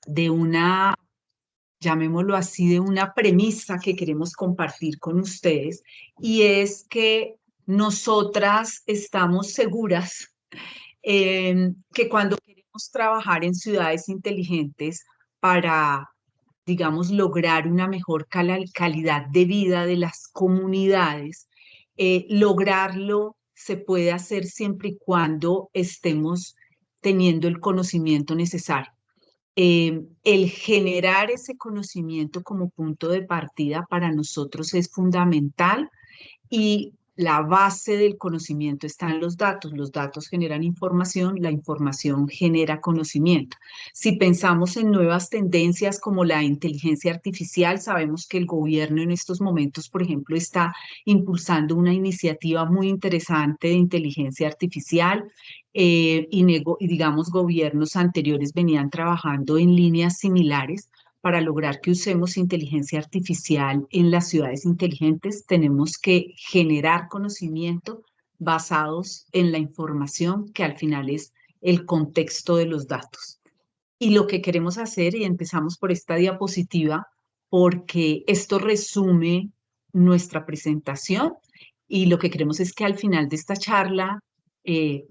de una, llamémoslo así, de una premisa que queremos compartir con ustedes, y es que nosotras estamos seguras que cuando queremos trabajar en ciudades inteligentes para, digamos, lograr una mejor calidad de vida de las comunidades, lograrlo se puede hacer siempre y cuando estemos teniendo el conocimiento necesario. El generar ese conocimiento como punto de partida para nosotros es fundamental, y la base del conocimiento está en los datos generan información, la información genera conocimiento. Si pensamos en nuevas tendencias como la inteligencia artificial, sabemos que el gobierno en estos momentos, por ejemplo, está impulsando una iniciativa muy interesante de inteligencia artificial, y digamos gobiernos anteriores venían trabajando en líneas similares. Para lograr que usemos inteligencia artificial en las ciudades inteligentes, tenemos que generar conocimiento basados en la información, que al final es el contexto de los datos. Y lo que queremos hacer, y empezamos por esta diapositiva, porque esto resume nuestra presentación, y lo que queremos es que al final de esta charla eh,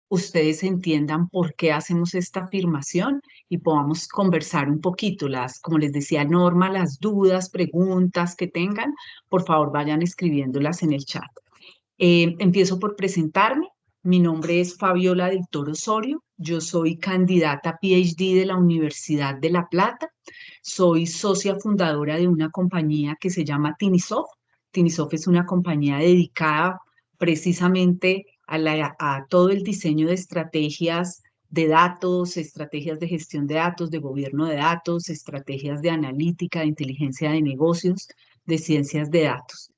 ustedes entiendan por qué hacemos esta afirmación y podamos conversar un poquito. Como les decía Norma, las dudas, preguntas que tengan, por favor vayan escribiéndolas en el chat. Empiezo por presentarme. Mi nombre es Fabiola del Toro Osorio. Yo soy candidata PhD de la Universidad de La Plata. Soy socia fundadora de una compañía que se llama Tinisoft. Tinisoft es una compañía dedicada precisamente a todo el diseño de estrategias de datos, estrategias de gestión de datos, de gobierno de datos, estrategias de analítica, de inteligencia de negocios, de ciencias de datos.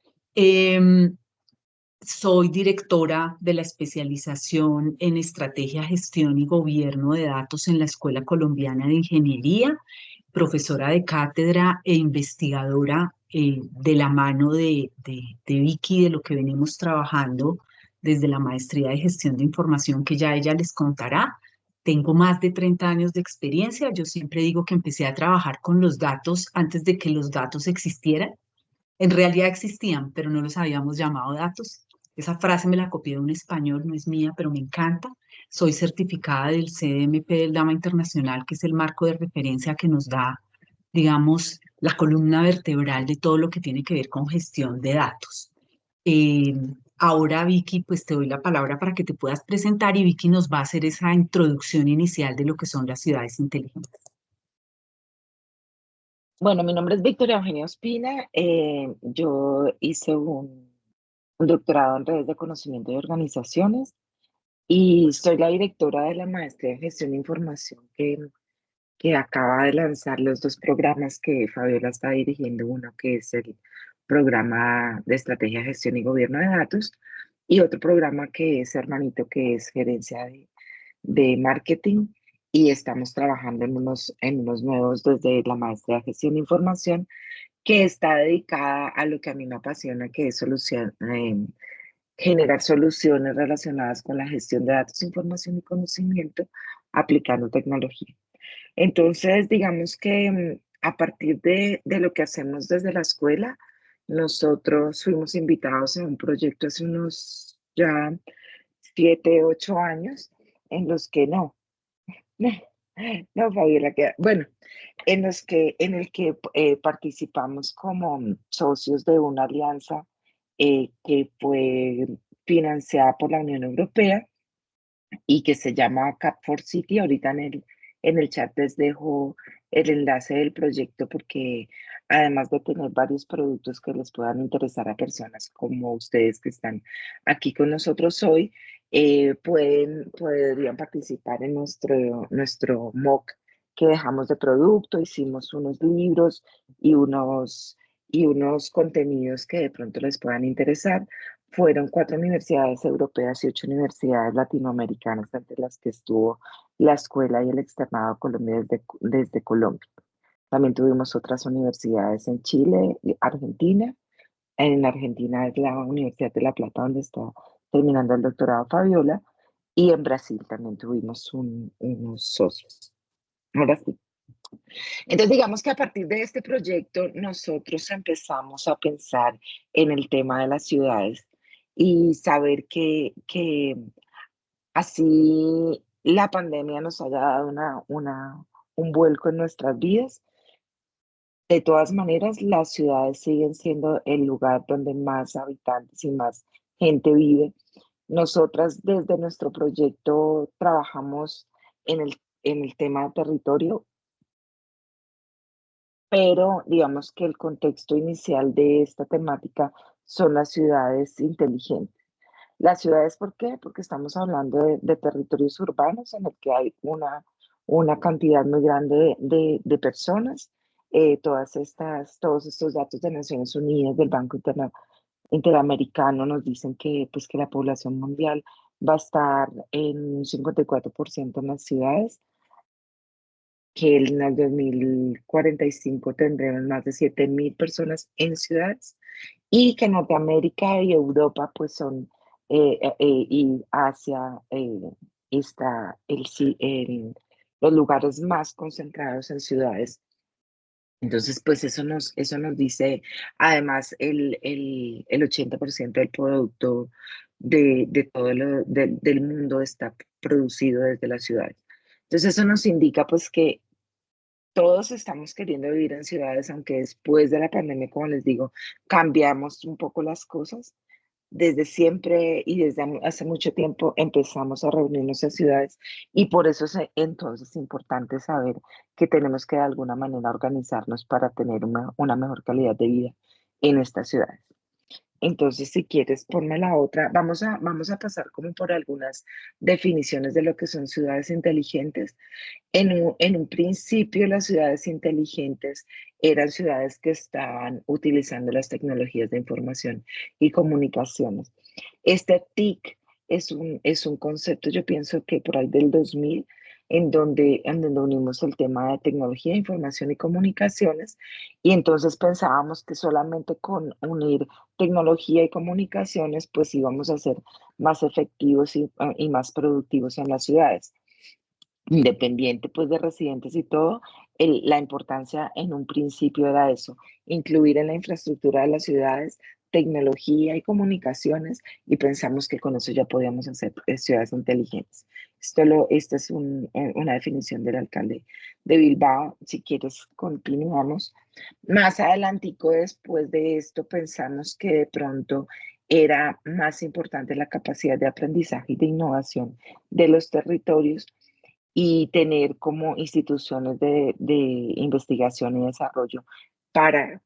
Soy directora de la especialización en estrategia, gestión y gobierno de datos en la Escuela Colombiana de Ingeniería, profesora de cátedra e investigadora, de la mano de Vicky, de lo que venimos trabajando desde la maestría de gestión de información, que ya ella les contará. Tengo más de 30 años de experiencia. Yo siempre digo que empecé a trabajar con los datos antes de que los datos existieran. En realidad existían, pero no los habíamos llamado datos. Esa frase me la copié de un español, no es mía, pero me encanta. Soy certificada del CDMP del DAMA Internacional, que es el marco de referencia que nos da, digamos, la columna vertebral de todo lo que tiene que ver con gestión de datos. Eh, Ahora, Vicky, pues te doy la palabra para que te puedas presentar, y Vicky nos va a hacer esa introducción inicial de lo que son las ciudades inteligentes. Bueno, mi nombre es Victoria Eugenia Ospina. Yo hice un doctorado en redes de conocimiento de organizaciones y soy la directora de la maestría en gestión de información que acaba de lanzar los dos programas que Fabiola está dirigiendo, uno que es el programa de estrategia, gestión y gobierno de datos, y otro programa que es hermanito, que es gerencia de marketing, y estamos trabajando en unos nuevos desde la maestría de gestión de información, que está dedicada a lo que a mí me apasiona, que es generar soluciones relacionadas con la gestión de datos, información y conocimiento aplicando tecnología. Entonces, digamos que a partir de lo que hacemos desde la escuela, nosotros fuimos invitados a un proyecto hace unos ya 7, 8 años, en los que no, no, Fabiola, bueno, en el que participamos como socios de una alianza que fue financiada por la Unión Europea y que se llama Cap for City. Ahorita en el chat les dejo el enlace del proyecto, porque además de tener varios productos que les puedan interesar a personas como ustedes que están aquí con nosotros hoy, podrían participar en nuestro mock que dejamos de producto. Hicimos unos libros y unos contenidos que de pronto les puedan interesar. Fueron 4 universidades europeas y 8 universidades latinoamericanas, entre las que estuvo la escuela y el externado Colombia desde Colombia. También tuvimos otras universidades en Chile y Argentina. En Argentina es la Universidad de La Plata, donde está terminando el doctorado Fabiola. Y en Brasil también tuvimos unos socios. Ahora sí. Entonces, digamos que a partir de este proyecto, nosotros empezamos a pensar en el tema de las ciudades y saber que así la pandemia nos haya dado un vuelco en nuestras vidas. De todas maneras, las ciudades siguen siendo el lugar donde más habitantes y más gente vive. Nosotras desde nuestro proyecto trabajamos en el tema de territorio, pero digamos que el contexto inicial de esta temática son las ciudades inteligentes. Las ciudades, ¿por qué? Porque estamos hablando de territorios urbanos en el que hay una cantidad muy grande de personas. Todos estos datos de Naciones Unidas, del Banco Interamericano, nos dicen que, pues, que la población mundial va a estar en un 54% en las ciudades, que en el 2045 tendremos más de 7.000 personas en ciudades y que Norteamérica y Europa pues son, y Asia, está los lugares más concentrados en ciudades. Entonces, pues eso nos dice, además, el 80% del producto de todo del mundo está producido desde las ciudades. Entonces, eso nos indica pues que todos estamos queriendo vivir en ciudades, aunque después de la pandemia, como les digo, cambiamos un poco las cosas. Desde siempre y desde hace mucho tiempo empezamos a reunirnos en ciudades y por eso es entonces importante saber que tenemos que de alguna manera organizarnos para tener una mejor calidad de vida en estas ciudades. Entonces, si quieres, ponme la otra. Vamos a pasar como por algunas definiciones de lo que son ciudades inteligentes. En un principio, las ciudades inteligentes eran ciudades que estaban utilizando las tecnologías de información y comunicaciones. Este TIC es un concepto, yo pienso que por ahí del 2000, en donde unimos el tema de tecnología, información y comunicaciones, y entonces pensábamos que solamente con unir tecnología y comunicaciones, pues íbamos a ser más efectivos y más productivos en las ciudades independiente pues de residentes y todo, la importancia en un principio era eso, incluir en la infraestructura de las ciudades tecnología y comunicaciones y pensamos que con eso ya podíamos hacer ciudades inteligentes. Esta es una definición del alcalde de Bilbao. Si quieres, continuamos. Más adelantico, después de esto, pensamos que de pronto era más importante la capacidad de aprendizaje y de innovación de los territorios y tener como instituciones de investigación y desarrollo para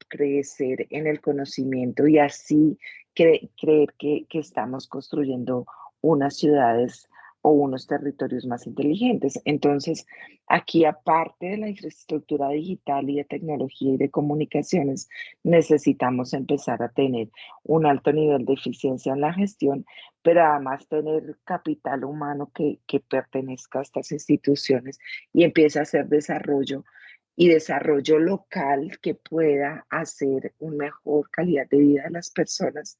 crecer en el conocimiento y así creer que estamos construyendo unas ciudades o unos territorios más inteligentes. Entonces, aquí aparte de la infraestructura digital y de tecnología y de comunicaciones, necesitamos empezar a tener un alto nivel de eficiencia en la gestión, pero además tener capital humano que pertenezca a estas instituciones y empiece a hacer desarrollo y desarrollo local que pueda hacer una mejor calidad de vida de las personas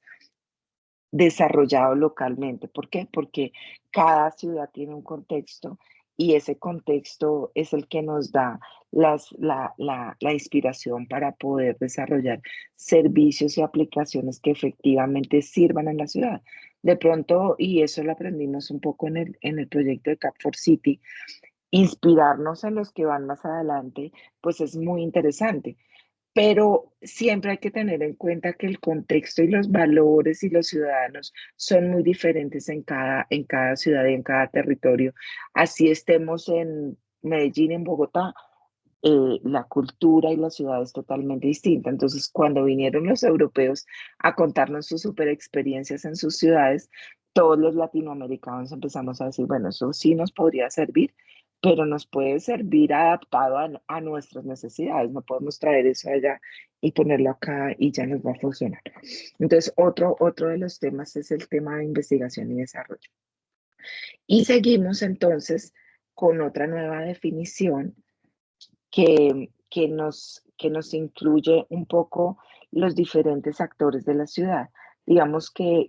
desarrollado localmente. ¿Por qué? Porque cada ciudad tiene un contexto y ese contexto es el que nos da la inspiración para poder desarrollar servicios y aplicaciones que efectivamente sirvan en la ciudad. De pronto, y eso lo aprendimos un poco en el proyecto de Cap for City, inspirarnos en los que van más adelante, pues es muy interesante, pero siempre hay que tener en cuenta que el contexto y los valores y los ciudadanos son muy diferentes en cada ciudad y en cada territorio. Así estemos en Medellín, en Bogotá, la cultura y la ciudad es totalmente distinta. Entonces, cuando vinieron los europeos a contarnos sus super experiencias en sus ciudades, todos los latinoamericanos empezamos a decir, bueno, eso sí nos podría servir, pero nos puede servir adaptado a nuestras necesidades. No podemos traer eso allá y ponerlo acá y ya nos va a funcionar. Entonces, otro de los temas es el tema de investigación y desarrollo. Y seguimos entonces con otra nueva definición que nos incluye un poco los diferentes actores de la ciudad. Digamos que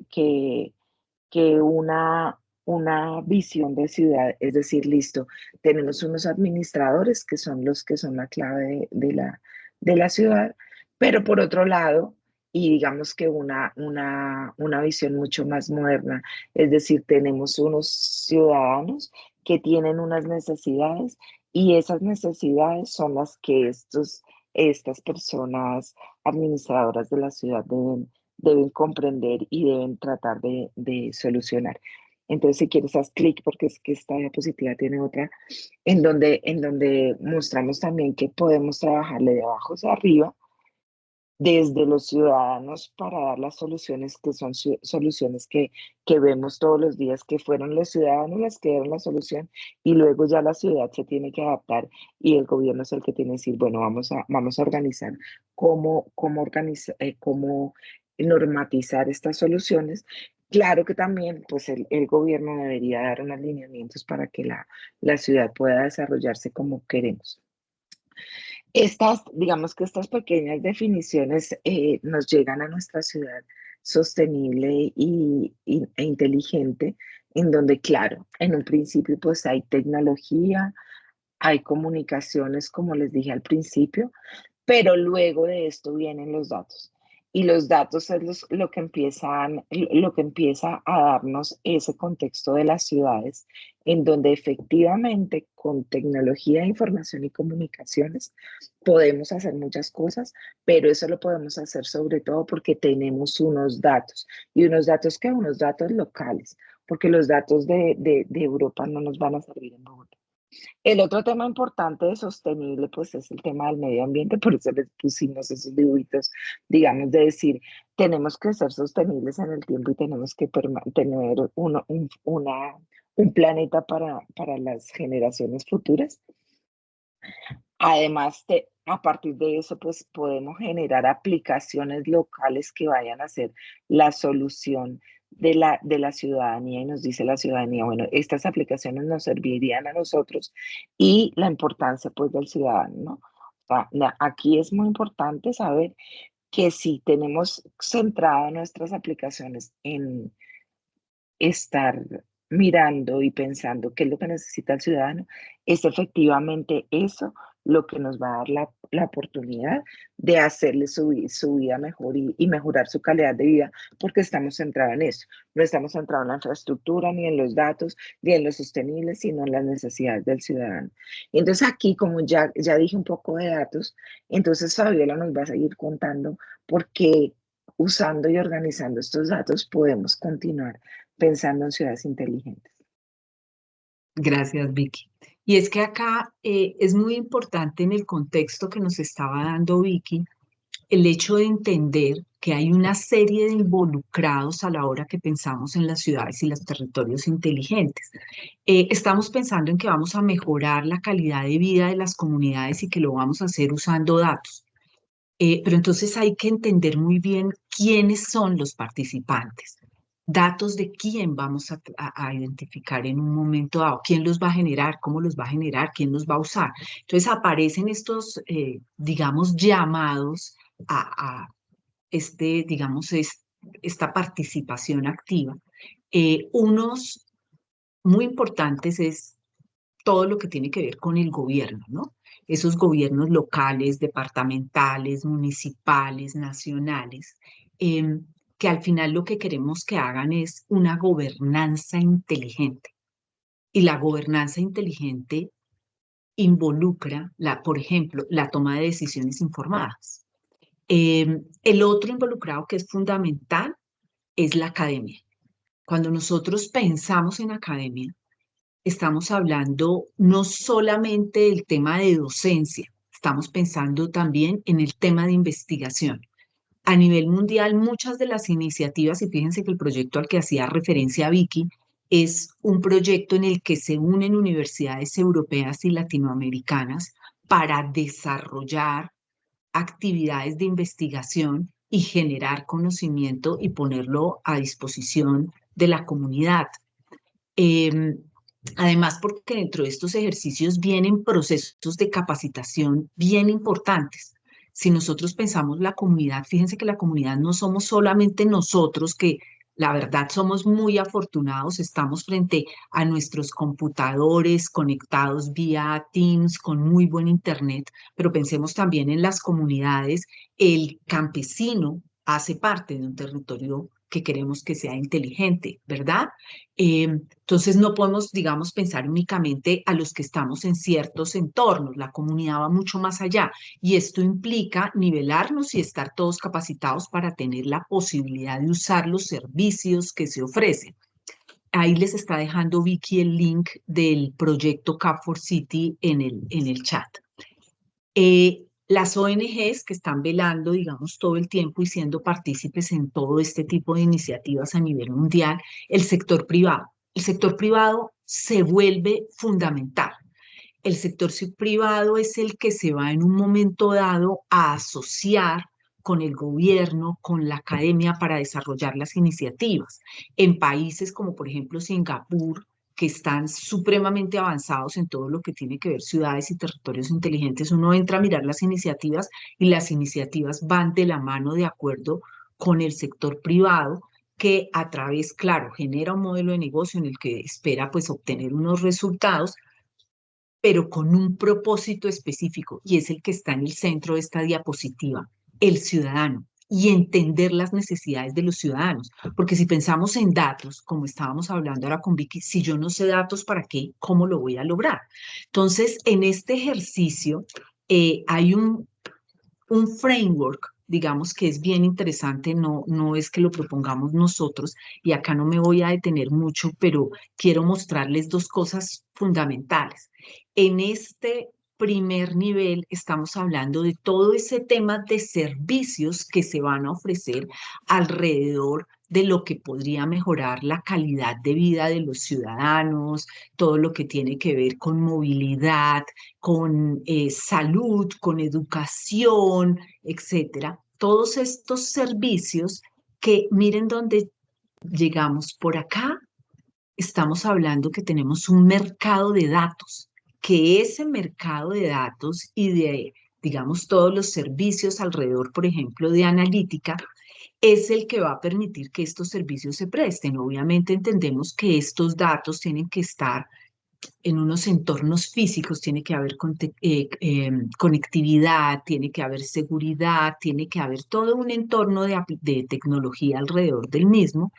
una visión de ciudad, es decir, listo, tenemos unos administradores que son los que son la clave de la ciudad, pero por otro lado, y digamos que una visión mucho más moderna, es decir, tenemos unos ciudadanos que tienen unas necesidades y esas necesidades son las que estas personas administradoras de la ciudad deben comprender y deben tratar de solucionar. Entonces, si quieres, haz clic porque es que esta diapositiva tiene otra, en donde mostramos también que podemos trabajarle de abajo hacia arriba desde los ciudadanos para dar las soluciones que son soluciones que vemos todos los días, que fueron los ciudadanos los que dieron la solución y luego ya la ciudad se tiene que adaptar y el gobierno es el que tiene que decir, bueno, vamos a organizar cómo normatizar estas soluciones. Claro que también pues el gobierno debería dar unos lineamientos para que la ciudad pueda desarrollarse como queremos. Digamos que estas pequeñas definiciones nos llegan a nuestra ciudad sostenible e inteligente, en donde, claro, en un principio pues hay tecnología, hay comunicaciones, como les dije al principio, pero luego de esto vienen los datos. Y los datos es lo que empieza a darnos ese contexto de las ciudades, en donde efectivamente con tecnología de información y comunicaciones podemos hacer muchas cosas, pero eso lo podemos hacer sobre todo porque tenemos unos datos, y unos datos locales, porque los datos de Europa no nos van a servir en Bogotá. El otro tema importante de sostenible, pues es el tema del medio ambiente, por eso les pusimos esos dibujitos, digamos, de decir, tenemos que ser sostenibles en el tiempo y tenemos que tener un planeta para las generaciones futuras. Además, a partir de eso, pues podemos generar aplicaciones locales que vayan a ser la solución de la ciudadanía y nos dice la ciudadanía, bueno, estas aplicaciones nos servirían a nosotros y la importancia pues del ciudadano, ¿no? O sea, aquí es muy importante saber que si tenemos centrado nuestras aplicaciones en estar mirando y pensando qué es lo que necesita el ciudadano, es efectivamente eso lo que nos va a dar la oportunidad de hacerle su vida mejor y mejorar su calidad de vida, porque estamos centrados en eso. No estamos centrados en la infraestructura, ni en los datos, ni en lo sostenible, sino en las necesidades del ciudadano. Entonces aquí, como ya dije un poco de datos, entonces Fabiola nos va a seguir contando por qué usando y organizando estos datos podemos continuar pensando en ciudades inteligentes. Gracias, Vicky. Y es que acá es muy importante en el contexto que nos estaba dando Vicky, el hecho de entender que hay una serie de involucrados a la hora que pensamos en las ciudades y los territorios inteligentes. Estamos pensando en que vamos a mejorar la calidad de vida de las comunidades y que lo vamos a hacer usando datos. Pero entonces hay que entender muy bien quiénes son los participantes, datos de quién vamos a identificar en un momento dado, quién los va a generar, cómo los va a generar, quién los va a usar. Entonces aparecen estos, digamos, llamados a digamos, esta participación activa. Unos muy importantes es todo lo que tiene que ver con el gobierno, ¿no? Esos gobiernos locales, departamentales, municipales, nacionales, que al final lo que queremos que hagan es una gobernanza inteligente. Y la gobernanza inteligente involucra, por ejemplo, la toma de decisiones informadas. El otro involucrado que es fundamental es la academia. Cuando nosotros pensamos en academia, estamos hablando no solamente del tema de docencia, estamos pensando también en el tema de investigación. A nivel mundial, muchas de las iniciativas, y fíjense que el proyecto al que hacía referencia Vicky, es un proyecto en el que se unen universidades europeas y latinoamericanas para desarrollar actividades de investigación y generar conocimiento y ponerlo a disposición de la comunidad. Eh, Además, porque dentro de estos ejercicios vienen procesos de capacitación bien importantes. Si nosotros pensamos la comunidad, fíjense que la comunidad no somos solamente nosotros que La verdad, somos muy afortunados, estamos frente a nuestros computadores conectados vía Teams con muy buen internet, pero pensemos también en las comunidades. El campesino hace parte de un territorio que queremos que sea inteligente, ¿verdad? Entonces no podemos, digamos, pensar únicamente a los que estamos en ciertos entornos. La comunidad va mucho más allá y esto implica nivelarnos y estar todos capacitados para tener la posibilidad de usar los servicios que se ofrecen. Ahí les está dejando Vicky el link del proyecto Cap for City en el chat. Las ONGs que están velando, digamos, todo el tiempo y siendo partícipes en todo este tipo de iniciativas a nivel mundial, el sector privado. El sector privado se vuelve fundamental. El sector privado es el que se va en un momento dado a asociar con el gobierno, con la academia para desarrollar las iniciativas. En países como por ejemplo Singapur, que están supremamente avanzados en todo lo que tiene que ver ciudades y territorios inteligentes, uno entra a mirar las iniciativas y las iniciativas van de la mano de acuerdo con el sector privado que a través, claro, genera un modelo de negocio en el que espera pues obtener unos resultados, pero con un propósito específico, y es el que está en el centro de esta diapositiva, el ciudadano, y entender las necesidades de los ciudadanos. Porque si pensamos en datos, como estábamos hablando ahora con Vicky, si yo no sé datos, ¿para qué? ¿Cómo lo voy a lograr? Entonces, en este ejercicio hay un framework, digamos, que es bien interesante, no es que lo propongamos nosotros, y acá no me voy a detener mucho, pero quiero mostrarles dos cosas fundamentales. En este primer nivel estamos hablando de todo ese tema de servicios que se van a ofrecer alrededor de lo que podría mejorar la calidad de vida de los ciudadanos, todo lo que tiene que ver con movilidad, con salud, con educación, etcétera. Todos estos servicios que miren dónde llegamos por acá, estamos hablando que tenemos un mercado de datos, que ese mercado de datos y de, digamos, todos los servicios alrededor, por ejemplo, de analítica, es el que va a permitir que estos servicios se presten. Obviamente entendemos que estos datos tienen que estar en unos entornos físicos, tiene que haber conectividad, tiene que haber seguridad, tiene que haber todo un entorno de tecnología alrededor del mismo,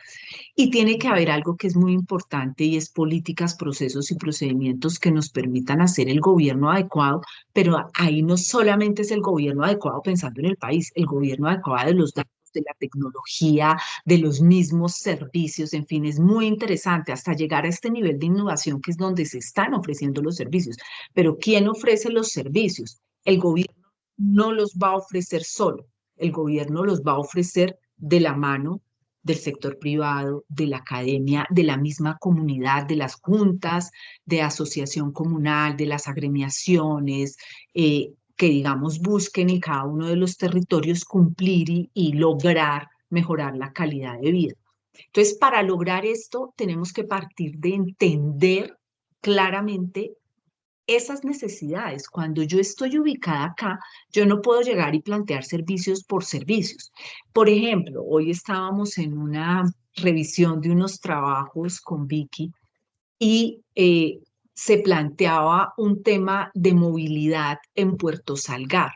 y tiene que haber algo que es muy importante y es políticas, procesos y procedimientos que nos permitan hacer el gobierno adecuado, pero ahí no solamente es el gobierno adecuado pensando en el país, el gobierno adecuado de los datos, de la tecnología, de los mismos servicios, en fin, es muy interesante hasta llegar a este nivel de innovación que es donde se están ofreciendo los servicios. Pero ¿quién ofrece los servicios? El gobierno no los va a ofrecer solo, el gobierno los va a ofrecer de la mano del sector privado, de la academia, de la misma comunidad, de las juntas de asociación comunal, de las agremiaciones, que digamos busquen en cada uno de los territorios cumplir y lograr mejorar la calidad de vida. Entonces, para lograr esto, tenemos que partir de entender claramente esas necesidades. Cuando yo estoy ubicada acá, yo no puedo llegar y plantear servicios por servicios. Por ejemplo, hoy estábamos en una revisión de unos trabajos con Vicky y se planteaba un tema de movilidad en Puerto Salgar.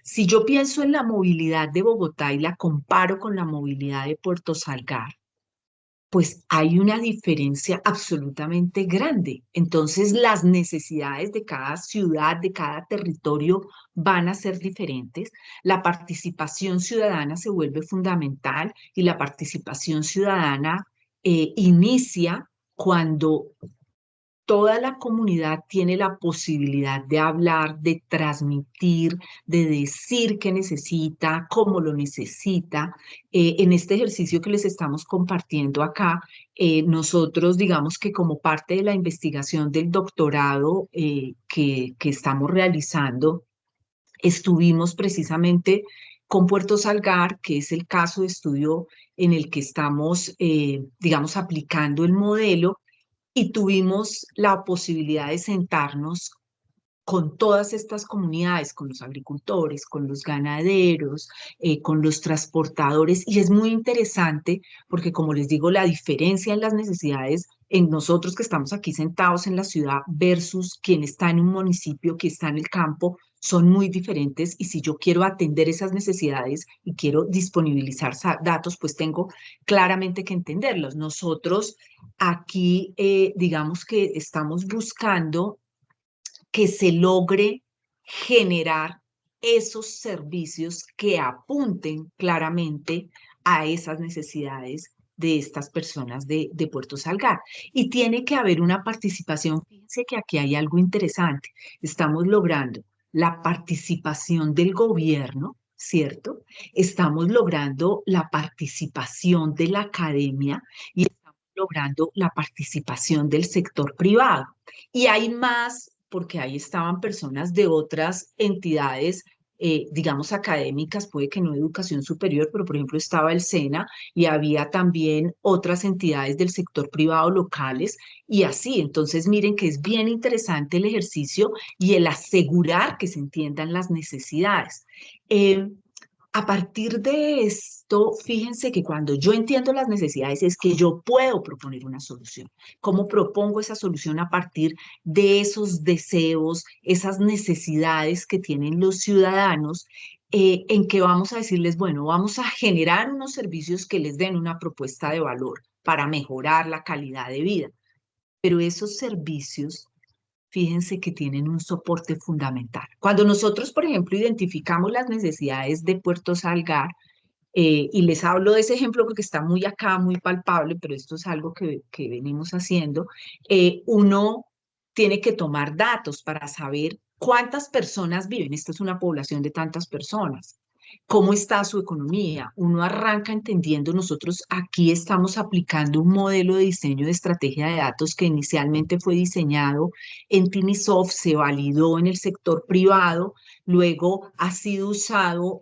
Si yo pienso en la movilidad de Bogotá y la comparo con la movilidad de Puerto Salgar, pues hay una diferencia absolutamente grande. Entonces, las necesidades de cada ciudad, de cada territorio van a ser diferentes. La participación ciudadana se vuelve fundamental y la participación ciudadana inicia cuando toda la comunidad tiene la posibilidad de hablar, de transmitir, de decir qué necesita, cómo lo necesita. En este ejercicio que les estamos compartiendo acá, nosotros digamos que como parte de la investigación del doctorado que estamos realizando, estuvimos precisamente con Puerto Salgar, que es el caso de estudio en el que estamos, digamos, aplicando el modelo, y tuvimos la posibilidad de sentarnos con todas estas comunidades, con los agricultores, con los ganaderos, con los transportadores, y es muy interesante porque, como les digo, la diferencia en las necesidades en nosotros que estamos aquí sentados en la ciudad versus quien está en un municipio, que está en el campo, son muy diferentes, y si yo quiero atender esas necesidades y quiero disponibilizar datos, pues tengo claramente que entenderlos. Nosotros aquí, digamos que estamos buscando que se logre generar esos servicios que apunten claramente a esas necesidades de estas personas de Puerto Salgar. Y tiene que haber una participación. Fíjense que aquí hay algo interesante. Estamos logrando la participación del gobierno, ¿cierto? Estamos logrando la participación de la academia y estamos logrando la participación del sector privado. Y hay más, porque ahí estaban personas de otras entidades, digamos, académicas, puede que no de educación superior, pero por ejemplo estaba el SENA y había también otras entidades del sector privado locales y así. Entonces, miren que es bien interesante el ejercicio y el asegurar que se entiendan las necesidades. Eh, a partir de esto, fíjense que cuando yo entiendo las necesidades es que yo puedo proponer una solución. ¿Cómo propongo esa solución? A partir de esos deseos, esas necesidades que tienen los ciudadanos, en que vamos a decirles, bueno, vamos a generar unos servicios que les den una propuesta de valor para mejorar la calidad de vida. Pero esos servicios, fíjense que tienen un soporte fundamental. Cuando nosotros, por ejemplo, identificamos las necesidades de Puerto Salgar, y les hablo de ese ejemplo porque está muy acá, muy palpable, pero esto es algo que venimos haciendo, uno tiene que tomar datos para saber cuántas personas viven. Esta es una población de tantas personas. ¿Cómo está su economía? Uno arranca entendiendo, nosotros aquí estamos aplicando un modelo de diseño de estrategia de datos que inicialmente fue diseñado en Tinisoft, se validó en el sector privado, luego ha sido usado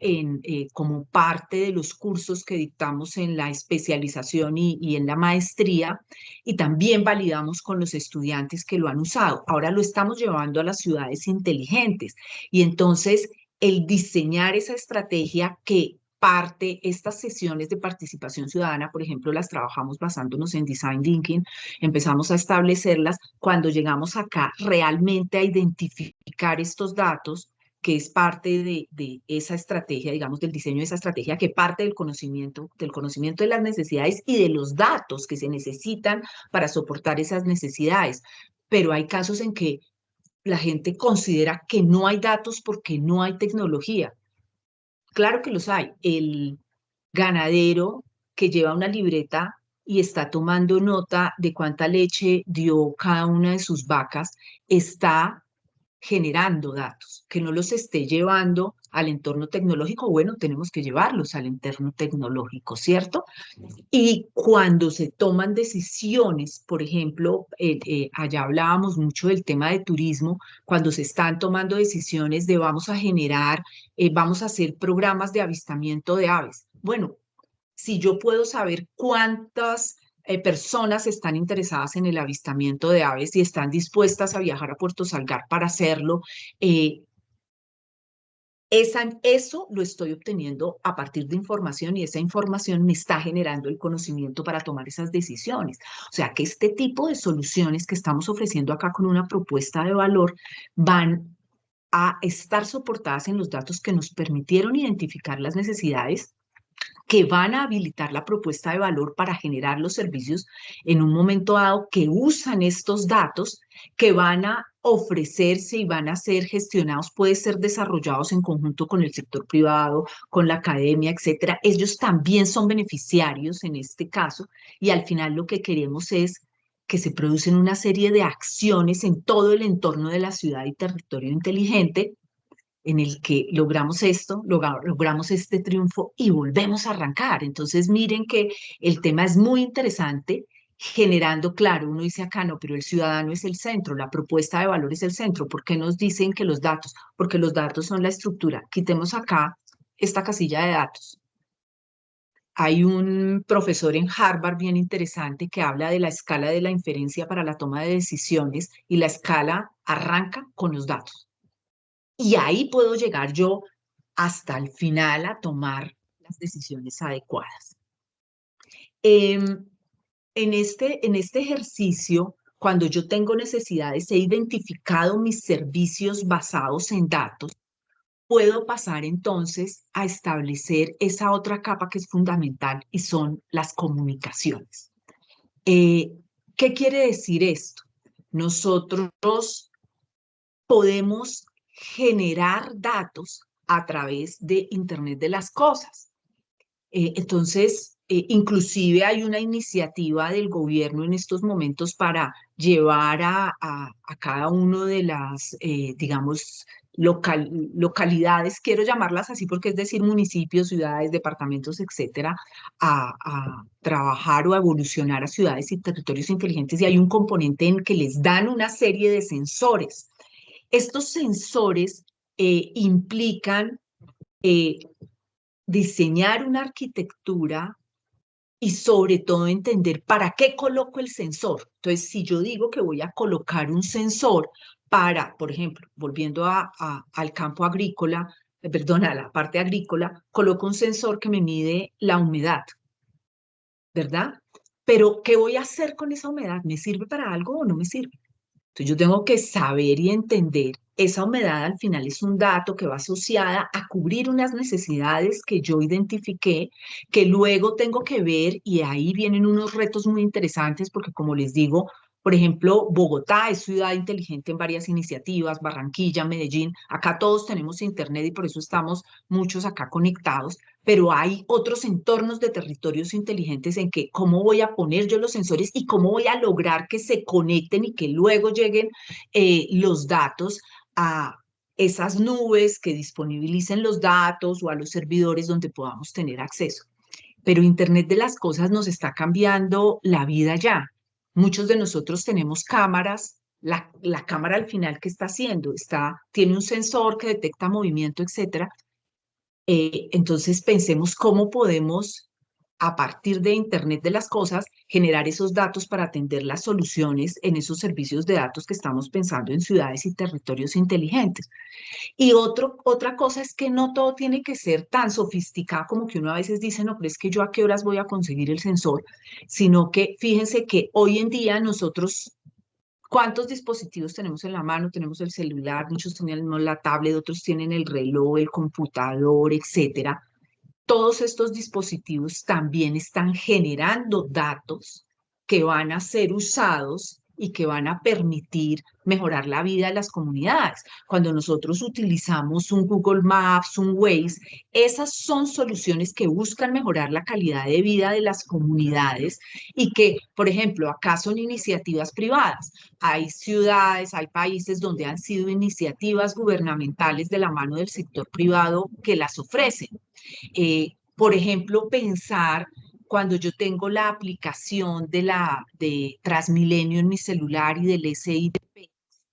como parte de los cursos que dictamos en la especialización y en la maestría, y también validamos con los estudiantes que lo han usado. Ahora lo estamos llevando a las ciudades inteligentes, y entonces el diseñar esa estrategia que parte, estas sesiones de participación ciudadana, por ejemplo, las trabajamos basándonos en Design Thinking, empezamos a establecerlas cuando llegamos acá realmente a identificar estos datos, que es parte de esa estrategia, digamos, del diseño de esa estrategia, que parte del conocimiento de las necesidades y de los datos que se necesitan para soportar esas necesidades. Pero hay casos en que la gente considera que no hay datos porque no hay tecnología. Claro que los hay. El ganadero que lleva una libreta y está tomando nota de cuánta leche dio cada una de sus vacas, está generando datos, que no los esté llevando al entorno tecnológico. Bueno, tenemos que llevarlos al entorno tecnológico, ¿cierto? Y cuando se toman decisiones, por ejemplo, allá hablábamos mucho del tema de turismo, cuando se están tomando decisiones de vamos a generar, vamos a hacer programas de avistamiento de aves. Bueno, si yo puedo saber cuántas personas están interesadas en el avistamiento de aves y están dispuestas a viajar a Puerto Salgar para hacerlo, eh, eso lo estoy obteniendo a partir de información, y esa información me está generando el conocimiento para tomar esas decisiones. O sea que este tipo de soluciones que estamos ofreciendo acá con una propuesta de valor van a estar soportadas en los datos que nos permitieron identificar las necesidades, que van a habilitar la propuesta de valor para generar los servicios en un momento dado, que usan estos datos, que van a ofrecerse y van a ser gestionados, puede ser desarrollados en conjunto con el sector privado, con la academia, etcétera. Ellos también son beneficiarios en este caso, y al final lo que queremos es que se producen una serie de acciones en todo el entorno de la ciudad y territorio inteligente, en el que logramos esto, logramos este triunfo y volvemos a arrancar. Entonces, miren que el tema es muy interesante, generando, claro, uno dice acá, no, pero el ciudadano es el centro, la propuesta de valor es el centro. ¿Por qué nos dicen que los datos? Porque los datos son la estructura. Quitemos acá esta casilla de datos. Hay un profesor en Harvard bien interesante que habla de la escala de la inferencia para la toma de decisiones, y la escala arranca con los datos. Y ahí puedo llegar yo hasta el final a tomar las decisiones adecuadas. Em, en este ejercicio, cuando yo tengo necesidades, he identificado mis servicios basados en datos, puedo pasar entonces a establecer esa otra capa que es fundamental y son las comunicaciones. Eh, ¿Qué quiere decir esto? Nosotros podemos generar datos a través de Internet de las cosas. Entonces, inclusive hay una iniciativa del gobierno en estos momentos para llevar a cada uno de las, digamos, localidades, quiero llamarlas así porque es decir, municipios, ciudades, departamentos, etcétera, a trabajar o a evolucionar a ciudades y territorios inteligentes. Y hay un componente en que les dan una serie de sensores. Estos sensores implican eh, diseñar una arquitectura y sobre todo entender para qué coloco el sensor. Entonces, si yo digo que voy a colocar un sensor para, por ejemplo, volviendo al campo agrícola, perdón, a la parte agrícola, coloco un sensor que me mide la humedad, ¿verdad? Pero, ¿qué voy a hacer con esa humedad? ¿Me sirve para algo o no me sirve? Entonces yo tengo que saber y entender, esa humedad al final es un dato que va asociada a cubrir unas necesidades que yo identifiqué, que luego tengo que ver y ahí vienen unos retos muy interesantes porque como les digo, por ejemplo, Bogotá es ciudad inteligente en varias iniciativas, Barranquilla, Medellín, acá todos tenemos internet y por eso estamos muchos acá conectados, pero hay otros entornos de territorios inteligentes en que cómo voy a poner yo los sensores y cómo voy a lograr que se conecten y que luego lleguen los datos a esas nubes que disponibilicen los datos o a los servidores donde podamos tener acceso. Pero Internet de las cosas nos está cambiando la vida ya. Muchos de nosotros tenemos cámaras. La cámara al final, ¿qué está haciendo? Tiene un sensor que detecta movimiento, etcétera, entonces pensemos cómo podemos, a partir de Internet de las cosas, generar esos datos para atender las soluciones en esos servicios de datos que estamos pensando en ciudades y territorios inteligentes. Y otra cosa es que no todo tiene que ser tan sofisticado como que uno a veces dice, no, pero es que yo a qué horas voy a conseguir el sensor, sino que fíjense que hoy en día nosotros ¿cuántos dispositivos tenemos en la mano? Tenemos el celular, muchos tenemos la tablet, otros tienen el reloj, el computador, etcétera. Todos estos dispositivos también están generando datos que van a ser usados y que van a permitir mejorar la vida de las comunidades. Cuando nosotros utilizamos un Google Maps, un Waze, esas son soluciones que buscan mejorar la calidad de vida de las comunidades y que, por ejemplo, acá son iniciativas privadas. Hay ciudades, hay países donde han sido iniciativas gubernamentales de la mano del sector privado que las ofrecen. Por ejemplo, pensar cuando yo tengo la aplicación de Transmilenio en mi celular y del SIDP,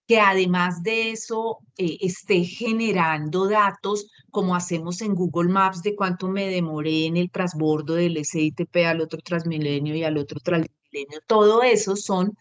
que además de eso esté generando datos como hacemos en Google Maps de cuánto me demoré en el transbordo del SITP al otro Transmilenio y al otro Transmilenio. Todo eso son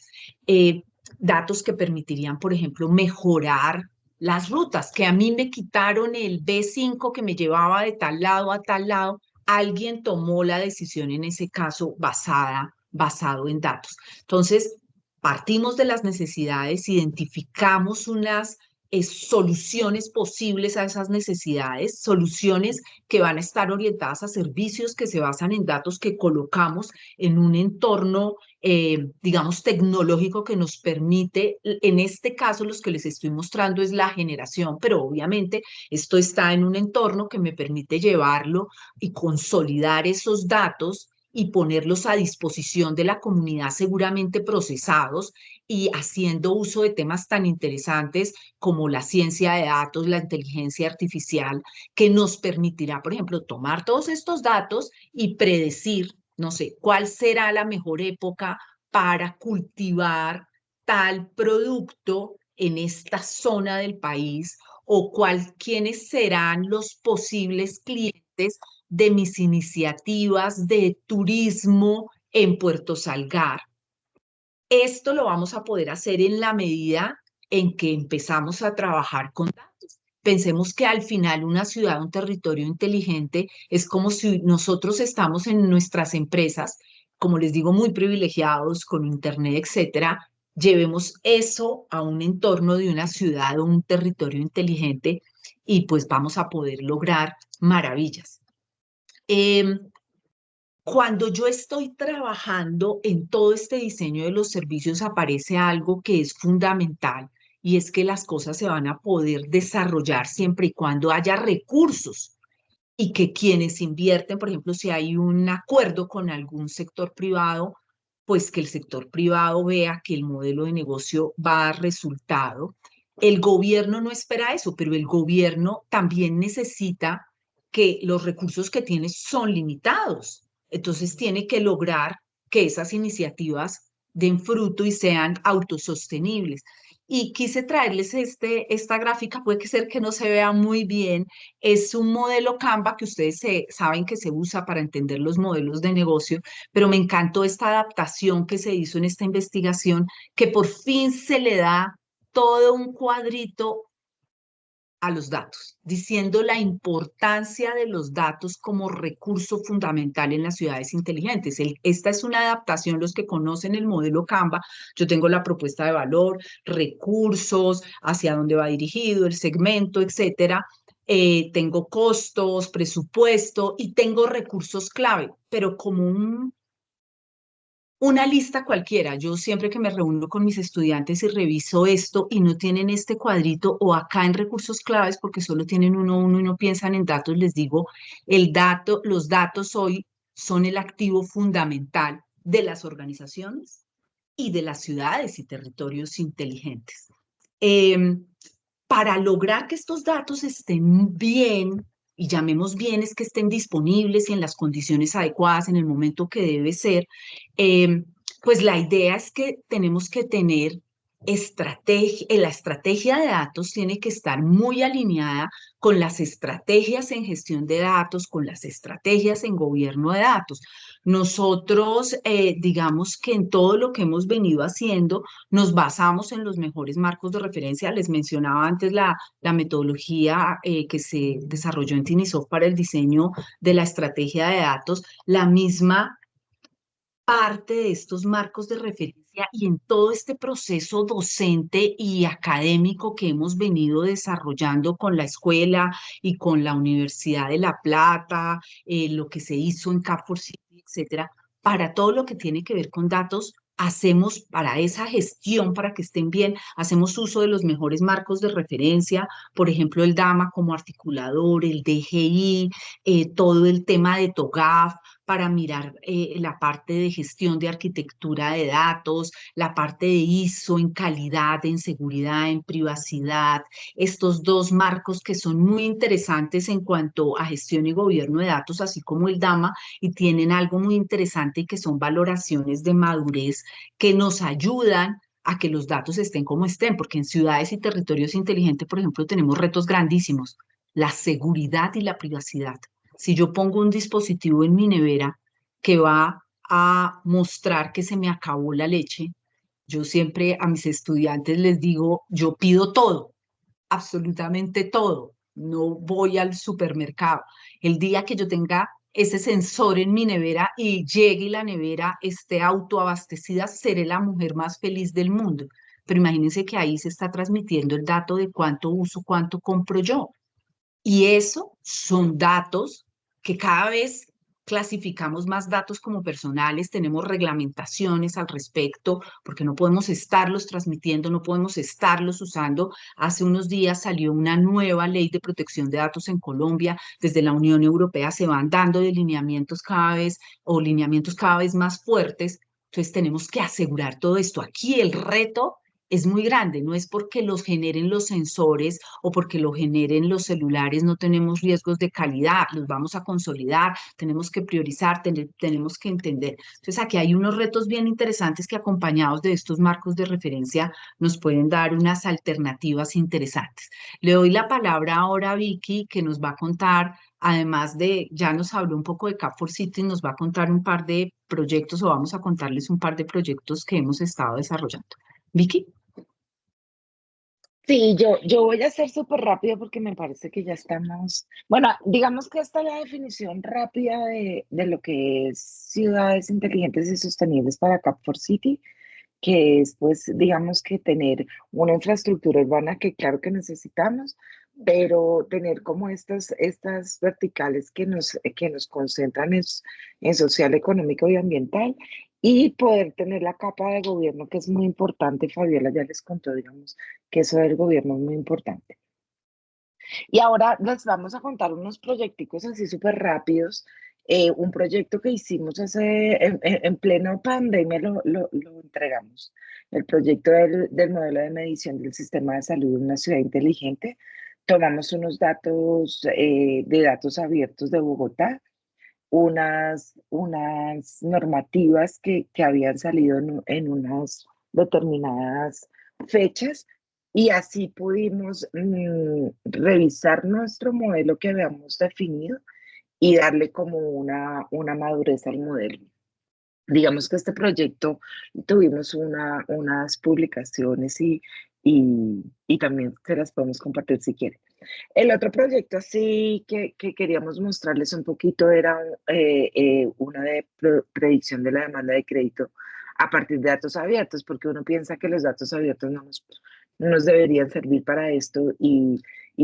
eh, datos que permitirían, por ejemplo, mejorar las rutas, que a mí me quitaron el B5 que me llevaba de tal lado a tal lado, alguien tomó la decisión en ese caso basado en datos. Entonces, partimos de las necesidades, identificamos unas soluciones posibles a esas necesidades, soluciones que van a estar orientadas a servicios que se basan en datos que colocamos en un entorno, digamos, tecnológico que nos permite, en este caso, los que les estoy mostrando es la generación, pero obviamente esto está en un entorno que me permite llevarlo y consolidar esos datos y ponerlos a disposición de la comunidad seguramente procesados y haciendo uso de temas tan interesantes como la ciencia de datos, la inteligencia artificial, que nos permitirá, por ejemplo, tomar todos estos datos y predecir, no sé, cuál será la mejor época para cultivar tal producto en esta zona del país o quiénes serán los posibles clientes de mis iniciativas de turismo en Puerto Salgar. Esto lo vamos a poder hacer en la medida en que empezamos a trabajar con datos. Pensemos que al final una ciudad, un territorio inteligente, es como si nosotros estamos en nuestras empresas, como les digo, muy privilegiados con internet, etcétera. Llevemos eso a un entorno de una ciudad o un territorio inteligente y pues vamos a poder lograr maravillas. Em, Cuando yo estoy trabajando en todo este diseño de los servicios, aparece algo que es fundamental y es que las cosas se van a poder desarrollar siempre y cuando haya recursos y que quienes invierten, por ejemplo, si hay un acuerdo con algún sector privado, pues que el sector privado vea que el modelo de negocio va a dar resultado. El gobierno no espera eso, pero el gobierno también necesita que los recursos que tiene son limitados. Entonces tiene que lograr que esas iniciativas den fruto y sean autosostenibles. Y quise traerles esta gráfica, puede que ser que no se vea muy bien, es un modelo Canva que ustedes saben que se usa para entender los modelos de negocio, pero me encantó esta adaptación que se hizo en esta investigación, que por fin se le da todo un cuadrito a los datos, diciendo la importancia de los datos como recurso fundamental en las ciudades inteligentes. Esta es una adaptación, los que conocen el modelo Canva, yo tengo la propuesta de valor, recursos, hacia dónde va dirigido, el segmento, etcétera. Tengo costos, presupuesto y tengo recursos clave, pero como una lista cualquiera. Yo siempre que me reúno con mis estudiantes y reviso esto y no tienen este cuadrito o acá en recursos claves porque solo tienen uno y no piensan en datos, les digo, los datos hoy son el activo fundamental de las organizaciones y de las ciudades y territorios inteligentes. Em, para lograr que estos datos estén bien, y llamemos bien, es que estén disponibles y en las condiciones adecuadas, en el momento que debe ser, eh, pues la idea es que tenemos que tener estrategia, la estrategia de datos tiene que estar muy alineada con las estrategias en gestión de datos, con las estrategias en gobierno de datos. Nosotros, digamos que en todo lo que hemos venido haciendo, nos basamos en los mejores marcos de referencia. Les mencionaba antes la metodología que se desarrolló en Tinisoft para el diseño de la estrategia de datos. La misma parte de estos marcos de referencia y en todo este proceso docente y académico que hemos venido desarrollando con la escuela y con la Universidad de La Plata, lo que se hizo en Cap4 City, etcétera, para todo lo que tiene que ver con datos. Hacemos para esa gestión, para que estén bien, hacemos uso de los mejores marcos de referencia, por ejemplo, el DAMA como articulador, el DGI, todo el tema de TOGAF, para mirar la parte de gestión de arquitectura de datos, la parte de ISO en calidad, en seguridad, en privacidad, estos dos marcos que son muy interesantes en cuanto a gestión y gobierno de datos, así como el DAMA, y tienen algo muy interesante y que son valoraciones de madurez que nos ayudan a que los datos estén como estén, porque en ciudades y territorios inteligentes, por ejemplo, tenemos retos grandísimos, la seguridad y la privacidad. Si yo pongo un dispositivo en mi nevera que va a mostrar que se me acabó la leche, yo siempre a mis estudiantes les digo, yo pido todo, absolutamente todo. No voy al supermercado. El día que yo tenga ese sensor en mi nevera y llegue y la nevera esté autoabastecida, seré la mujer más feliz del mundo. Pero imagínense que ahí se está transmitiendo el dato de cuánto uso, cuánto compro yo. Y eso son datos que cada vez clasificamos más datos como personales, tenemos reglamentaciones al respecto, porque no podemos estarlos transmitiendo, no podemos estarlos usando. Hace unos días salió una nueva ley de protección de datos en Colombia. Desde la Unión Europea se van dando delineamientos cada vez o lineamientos cada vez más fuertes. Entonces tenemos que asegurar todo esto. Aquí el reto es muy grande, no es porque los generen los sensores o porque lo generen los celulares, no tenemos riesgos de calidad, los vamos a consolidar, tenemos que priorizar, tenemos que entender. Entonces, aquí hay unos retos bien interesantes que acompañados de estos marcos de referencia nos pueden dar unas alternativas interesantes. Le doy la palabra ahora a Vicky, que nos va a contar, además de, ya nos habló un poco de Cap4 City, nos va a contar un par de proyectos o vamos a contarles un par de proyectos que hemos estado desarrollando. Vicky. Sí, yo voy a ser súper rápido porque me parece que ya estamos, bueno, digamos que esta es la definición rápida de lo que es ciudades inteligentes y sostenibles para Cap for City, que es pues digamos que tener una infraestructura urbana que claro que necesitamos, pero tener como estas verticales que nos concentran en social, económico y ambiental y poder tener la capa de gobierno que es muy importante. Fabiola ya les contó, digamos, que eso del gobierno es muy importante. Y ahora les vamos a contar unos proyecticos así súper rápidos. Un proyecto que hicimos en pleno pandemia lo entregamos. El proyecto del modelo de medición del sistema de salud en una ciudad inteligente. Tomamos unos datos de datos abiertos de Bogotá, unas normativas que habían salido en unas determinadas fechas y así pudimos revisar nuestro modelo que habíamos definido y darle como una madurez al modelo. Digamos que este proyecto tuvimos unas publicaciones y también se las podemos compartir si quieren. El otro proyecto así que queríamos mostrarles un poquito era una de predicción de la demanda de crédito a partir de datos abiertos, porque uno piensa que los datos abiertos no nos deberían servir para esto y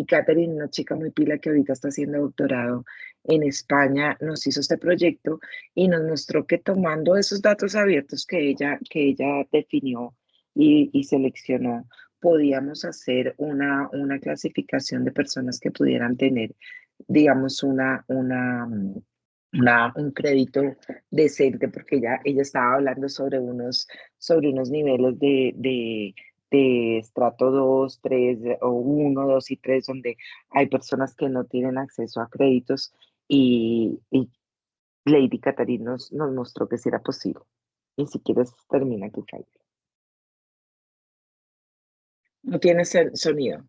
Catherine, una chica muy pila que ahorita está haciendo doctorado en España, nos hizo este proyecto y nos mostró que tomando esos datos abiertos que ella definió y seleccionó, podíamos hacer una clasificación de personas que pudieran tener, digamos, un crédito decente, porque ella estaba hablando sobre unos niveles de estrato 2 3 o 1 2 y 3 donde hay personas que no tienen acceso a créditos y Lady Catarina nos mostró que sí era posible. Y si quieres, termina tu calle. No tiene sonido.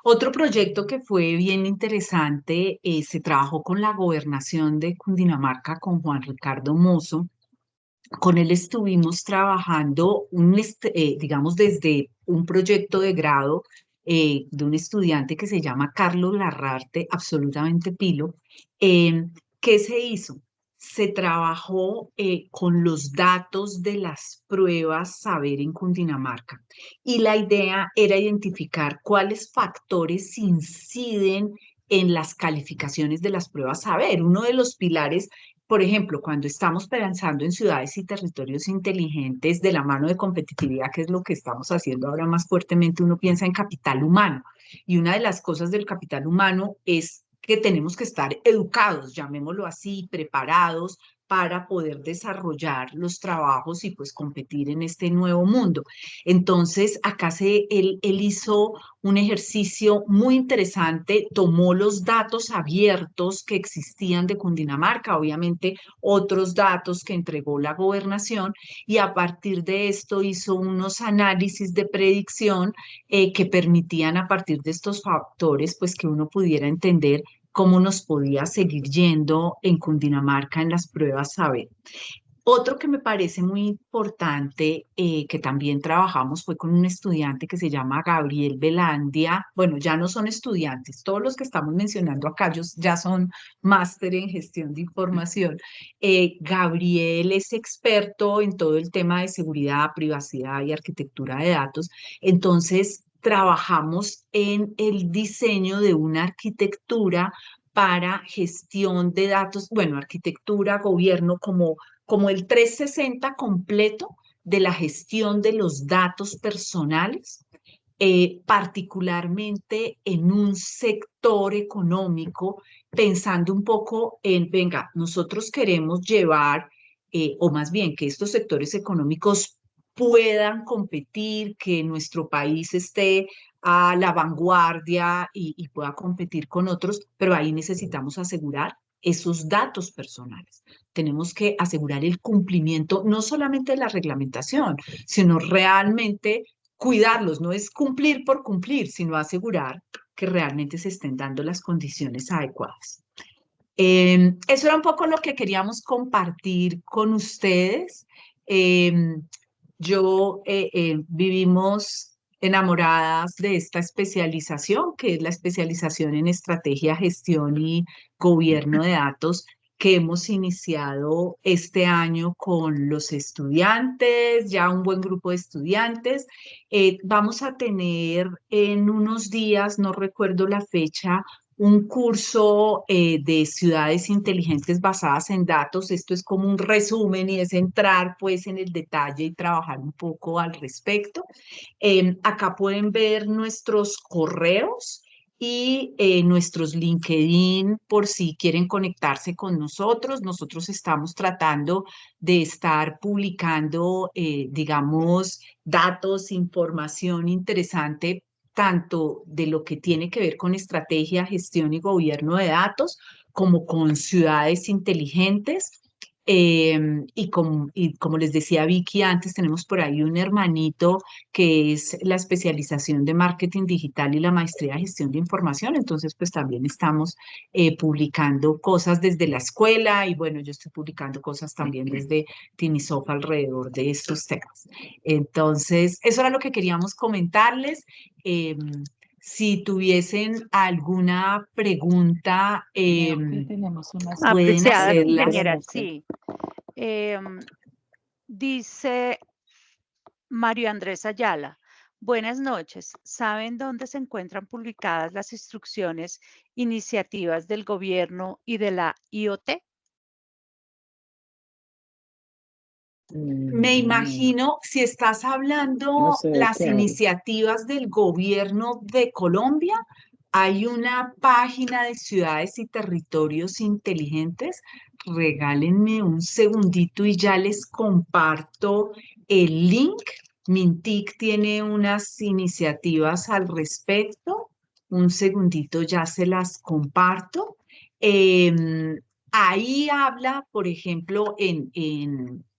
Otro proyecto que fue bien interesante, se trabajó con la gobernación de Cundinamarca, con Juan Ricardo Mozo. Con él estuvimos trabajando, digamos, desde un proyecto de grado de un estudiante que se llama Carlos Larrarte, absolutamente pilo. ¿Qué se hizo? Se trabajó con los datos de las pruebas saber en Cundinamarca y la idea era identificar cuáles factores inciden en las calificaciones de las pruebas saber. Uno de los pilares, por ejemplo, cuando estamos pensando en ciudades y territorios inteligentes de la mano de competitividad, que es lo que estamos haciendo ahora más fuertemente, uno piensa en capital humano. Y una de las cosas del capital humano es que tenemos que estar educados, llamémoslo así, preparados para poder desarrollar los trabajos y pues competir en este nuevo mundo. Entonces, él hizo un ejercicio muy interesante, tomó los datos abiertos que existían de Cundinamarca, obviamente otros datos que entregó la gobernación, y a partir de esto hizo unos análisis de predicción que permitían a partir de estos factores, pues que uno pudiera entender cómo nos podía seguir yendo en Cundinamarca en las pruebas saber. Otro que me parece muy importante, que también trabajamos, fue con un estudiante que se llama Gabriel Velandia. Bueno, ya no son estudiantes, todos los que estamos mencionando acá ya son máster en gestión de información. Gabriel es experto en todo el tema de seguridad, privacidad y arquitectura de datos. Entonces, trabajamos en el diseño de una arquitectura para gestión de datos, bueno, arquitectura, gobierno, como el 360 completo de la gestión de los datos personales, particularmente en un sector económico, pensando un poco en, venga, nosotros queremos llevar, o más bien que estos sectores económicos puedan competir, que nuestro país esté a la vanguardia y pueda competir con otros, pero ahí necesitamos asegurar esos datos personales. Tenemos que asegurar el cumplimiento no solamente de la reglamentación, sino realmente cuidarlos. No es cumplir por cumplir, sino asegurar que realmente se estén dando las condiciones adecuadas. Eso era un poco lo que queríamos compartir con ustedes. vivimos enamoradas de esta especialización, que es la especialización en estrategia, gestión y gobierno de datos, que hemos iniciado este año con los estudiantes, ya un buen grupo de estudiantes. Vamos a tener en unos días, no recuerdo la fecha, un curso de ciudades inteligentes basadas en datos. Esto es como un resumen y es entrar pues en el detalle y trabajar un poco al respecto. Acá pueden ver nuestros correos y nuestros LinkedIn por si quieren conectarse con nosotros. Nosotros estamos tratando de estar publicando, digamos, datos, información interesante tanto de lo que tiene que ver con estrategia, gestión y gobierno de datos, como con ciudades inteligentes. Y como les decía Vicky antes, tenemos por ahí un hermanito que es la especialización de marketing digital y la maestría de gestión de información. Entonces, pues también estamos publicando cosas desde la escuela y bueno, yo estoy publicando cosas también desde Tinisoft alrededor de estos temas. Entonces, eso era lo que queríamos comentarles. Eh, si tuviesen alguna pregunta, Veo que tenemos unas pueden Apreciada preguntas hacerlas. en ingeniera, el chat. sí. Dice Mario Andrés Ayala. Buenas noches. ¿Saben dónde se encuentran publicadas las instrucciones, iniciativas del gobierno y de la IoT? Me No, imagino, si estás no hablando sé de las qué habla. iniciativas del gobierno de Colombia, hay una página de ciudades y territorios inteligentes. Regálenme un segundito y ya les comparto el link. Mintic tiene unas iniciativas al respecto. Un segundito, ya se las comparto. Em, Ahí habla, por ejemplo, en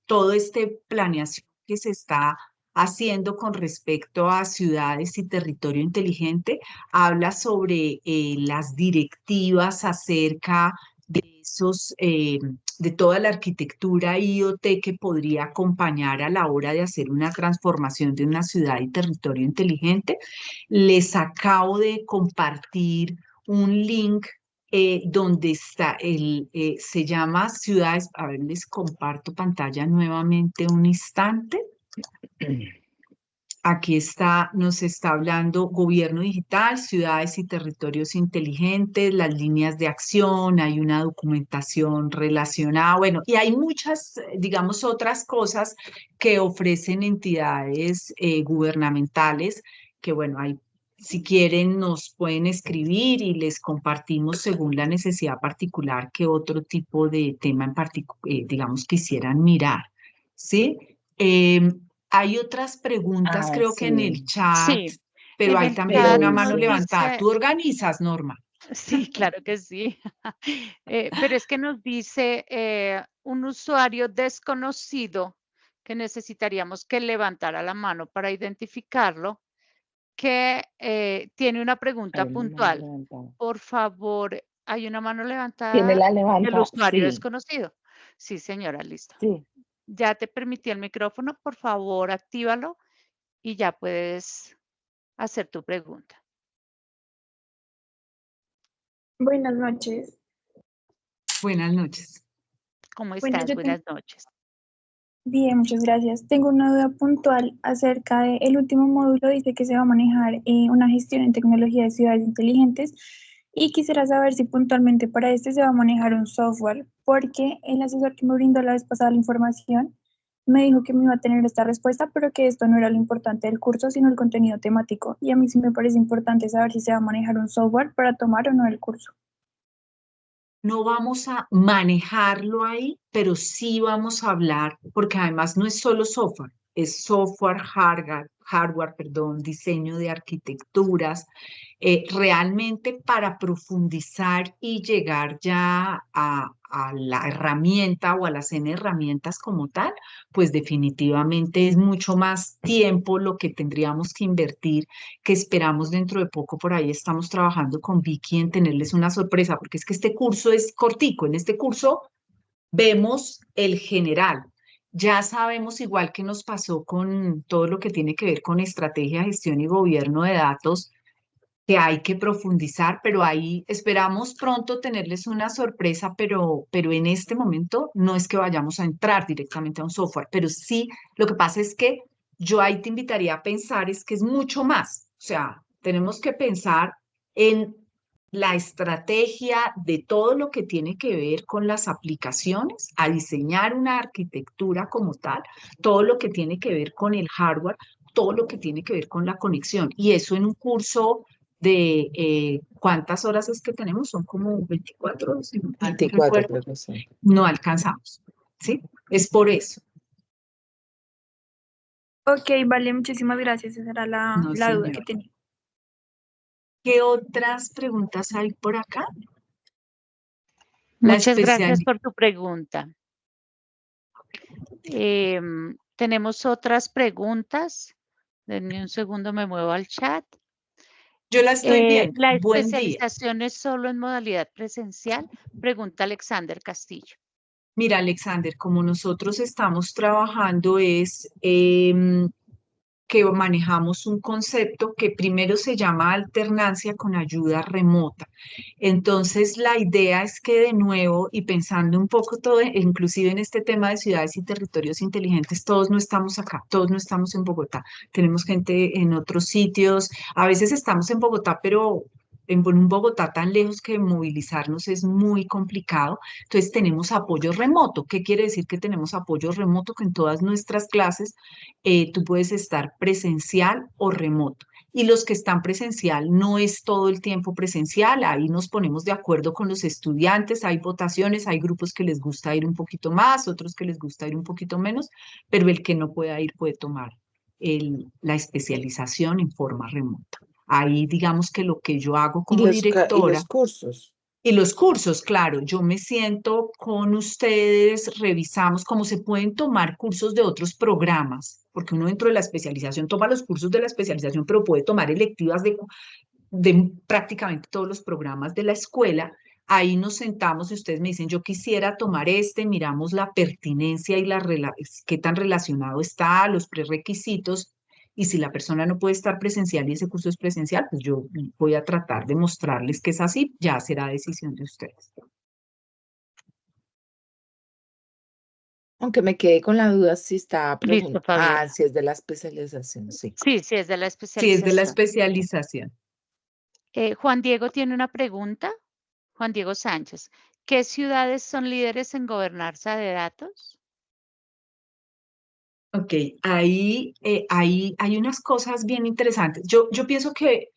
todo este planeación que se está haciendo con respecto a ciudades y territorio inteligente, habla sobre las directivas acerca de esos, de toda la arquitectura IoT que podría acompañar a la hora de hacer una transformación de una ciudad y territorio inteligente. Les acabo de compartir un link donde está se llama Ciudades, a ver, les comparto pantalla nuevamente un instante. Aquí está, nos está hablando gobierno digital, ciudades y territorios inteligentes, las líneas de acción, hay una documentación relacionada, bueno, y hay muchas, digamos, otras cosas que ofrecen entidades gubernamentales que, bueno, hay, si quieren nos pueden escribir y les compartimos según la necesidad particular que otro tipo de tema en particular, digamos, quisieran mirar, ¿sí? Hay otras preguntas, Ah, creo que en el sí, chat, Sí, pero en hay el también pero chat una mano nos dice, levantada. dice, ¿Tú organizas, Norma? sí, claro que sí, pero es que nos dice un usuario desconocido que necesitaríamos que levantara la mano para identificarlo, que tiene una pregunta hay una mano puntual. levantada. Por favor, ¿hay una mano ¿Tiene levantada la del levanta? usuario Sí, desconocido? Sí, señora, listo. sí. Ya te permití el micrófono, por favor, actívalo y ya puedes hacer tu pregunta. Buenas noches. Buenas noches. ¿Cómo Bueno, estás? yo tengo, Buenas noches. bien, muchas gracias. Tengo una duda puntual acerca del último módulo. Dice que se va a manejar una gestión en tecnología de ciudades inteligentes y quisiera saber si puntualmente para este se va a manejar un software, porque el asesor que me brindó la vez pasada la información me dijo que me iba a tener esta respuesta, pero que esto no era lo importante del curso, sino el contenido temático. Y a mí sí me parece importante saber si se va a manejar un software para tomar o no el curso. No vamos a manejarlo ahí, pero sí vamos a hablar, porque además no es solo software, es software, hardware, perdón, diseño de arquitecturas, realmente para profundizar y llegar ya a la herramienta o a las N herramientas como tal, pues definitivamente es mucho más tiempo lo que tendríamos que invertir, que esperamos dentro de poco. Por ahí estamos trabajando con Vicky en tenerles una sorpresa, porque es que este curso es cortico. En este curso vemos el general Ya sabemos, igual que nos pasó con todo lo que tiene que ver con estrategia, gestión y gobierno de datos, que hay que profundizar, pero ahí esperamos pronto tenerles una sorpresa, pero en este momento no es que vayamos a entrar directamente a un software, pero sí, lo que pasa es que yo ahí te invitaría a pensar es que es mucho más, o sea, tenemos que pensar en la estrategia de todo lo que tiene que ver con las aplicaciones, a diseñar una arquitectura como tal, todo lo que tiene que ver con el hardware, todo lo que tiene que ver con la conexión, y eso en un curso de cuántas horas es que tenemos, son como 24, si mal no 24 recuerdo, creo que sí. no alcanzamos, ¿sí? Es por eso. Ok, vale, muchísimas gracias. Esa era No, la duda que señor. tenía. ¿Qué otras preguntas hay por acá? La Muchas gracias especial. por tu pregunta. Tenemos otras preguntas. Denme un segundo, me muevo al chat. Yo la estoy viendo. ¿La Buen día. especialización es solo en modalidad presencial? Pregunta Alexander Castillo. Mira, Alexander, como nosotros estamos trabajando es que manejamos un concepto que primero se llama alternancia con ayuda remota. Entonces, la idea es que de nuevo, y pensando un poco todo, inclusive en este tema de ciudades y territorios inteligentes, todos no estamos acá, todos no estamos en Bogotá, tenemos gente en otros sitios, a veces estamos en Bogotá, pero en un Bogotá tan lejos que movilizarnos es muy complicado. Entonces tenemos apoyo remoto. ¿Qué quiere decir que tenemos apoyo remoto? Que en todas nuestras clases tú puedes estar presencial o remoto. Y los que están presencial no es todo el tiempo presencial, ahí nos ponemos de acuerdo con los estudiantes, hay votaciones, hay grupos que les gusta ir un poquito más, otros que les gusta ir un poquito menos, pero el que no pueda ir puede tomar la especialización en forma remota. Ahí digamos que lo que yo hago Y como y los directora cursos. y los cursos, claro, yo me siento con ustedes, revisamos cómo se pueden tomar cursos de otros programas, porque uno dentro de la especialización toma los cursos de la especialización, pero puede tomar electivas de prácticamente todos los programas de la escuela. Ahí nos sentamos y ustedes me dicen, yo quisiera tomar este, miramos la pertinencia y qué tan relacionado está, los prerequisitos, y si la persona no puede estar presencial y ese curso es presencial, pues yo voy a tratar de mostrarles que es así, ya será decisión de ustedes. Aunque me quedé con la duda si estaba Listo, preguntando. Ah, Fabiola. si es de la especialización, sí. Sí, sí, es de la Sí, es de la especialización. especialización. Juan Diego tiene una pregunta. Juan Diego Sánchez. ¿Qué ciudades son líderes en gobernanza de datos? Ok, ahí hay unas cosas bien interesantes. Yo pienso que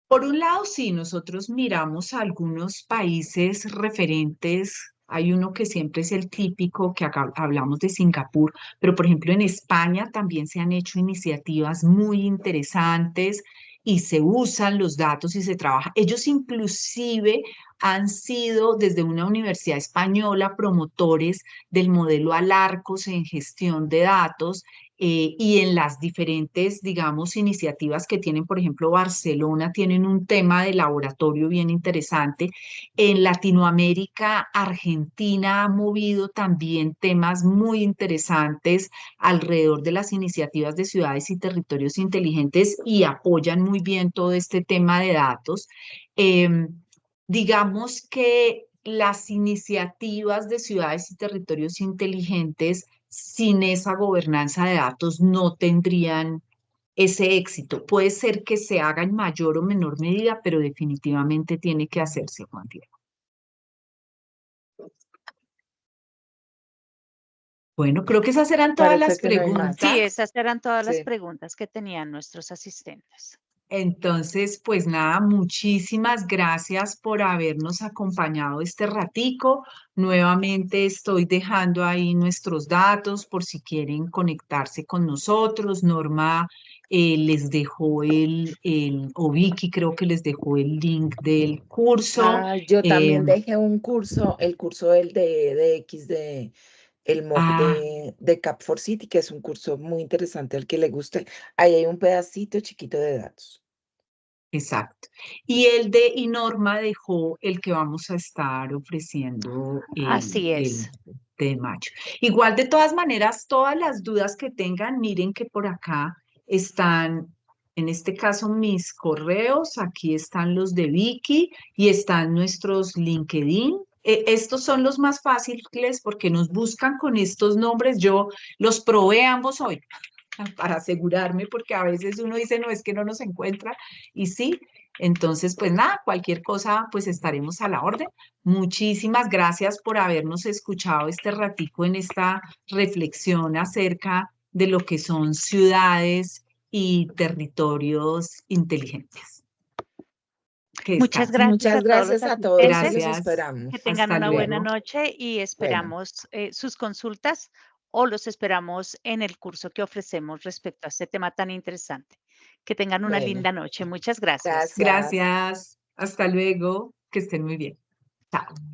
por un lado, sí, nosotros miramos a algunos países referentes. Hay uno que siempre es el típico, que acá hablamos de Singapur, pero por ejemplo en España también se han hecho iniciativas muy interesantes y se usan los datos y se trabaja. Ellos inclusive han sido desde una universidad española promotores del modelo Alarcos en gestión de datos y en las diferentes, digamos, iniciativas que tienen, por ejemplo, Barcelona, tienen un tema de laboratorio bien interesante. En Latinoamérica, Argentina ha movido también temas muy interesantes alrededor de las iniciativas de ciudades y territorios inteligentes y apoyan muy bien todo este tema de datos. Digamos que las iniciativas de ciudades y territorios inteligentes sin esa gobernanza de datos no tendrían ese éxito. Puede ser que se haga en mayor o menor medida, pero definitivamente tiene que hacerse, Juan Diego. Bueno, creo que esas eran todas Parece las que no hay más. Sí, preguntas. esas eran todas las Sí. preguntas que tenían nuestros asistentes. Entonces, pues nada, muchísimas gracias por habernos acompañado este ratico. Nuevamente estoy dejando ahí nuestros datos por si quieren conectarse con nosotros. Norma les dejó o Vicky creo que les dejó el link del curso. Ah, yo Eh, también dejé un curso, el curso del de X el MOOC ah, de Cap for City, que es un curso muy interesante al que le guste. Ahí hay un pedacito chiquito de datos. exacto. Y Norma dejó el que vamos a estar ofreciendo Así es. de mayo. Igual, de todas maneras, todas las dudas que tengan, miren que por acá están, en este caso, mis correos, aquí están los de Vicky y están nuestros LinkedIn. Estos son los más fáciles porque nos buscan con estos nombres. Yo los probé ambos hoy para asegurarme, porque a veces uno dice, no, es que no nos encuentra, y sí. Entonces, pues nada, cualquier cosa, pues estaremos a la orden. Muchísimas gracias por habernos escuchado este ratico en esta reflexión acerca de lo que son ciudades y territorios inteligentes. Que Muchas descansen. gracias a Muchas todos los gracias a todos y los asistentes. Gracias. Que esperamos. tengan Hasta una buena luego. noche y Bueno, esperamos sus consultas o los esperamos en el curso que ofrecemos respecto a este tema tan interesante. Que tengan una bueno, linda noche. Muchas gracias. gracias. Gracias. Hasta luego. Que estén muy bien. Chao.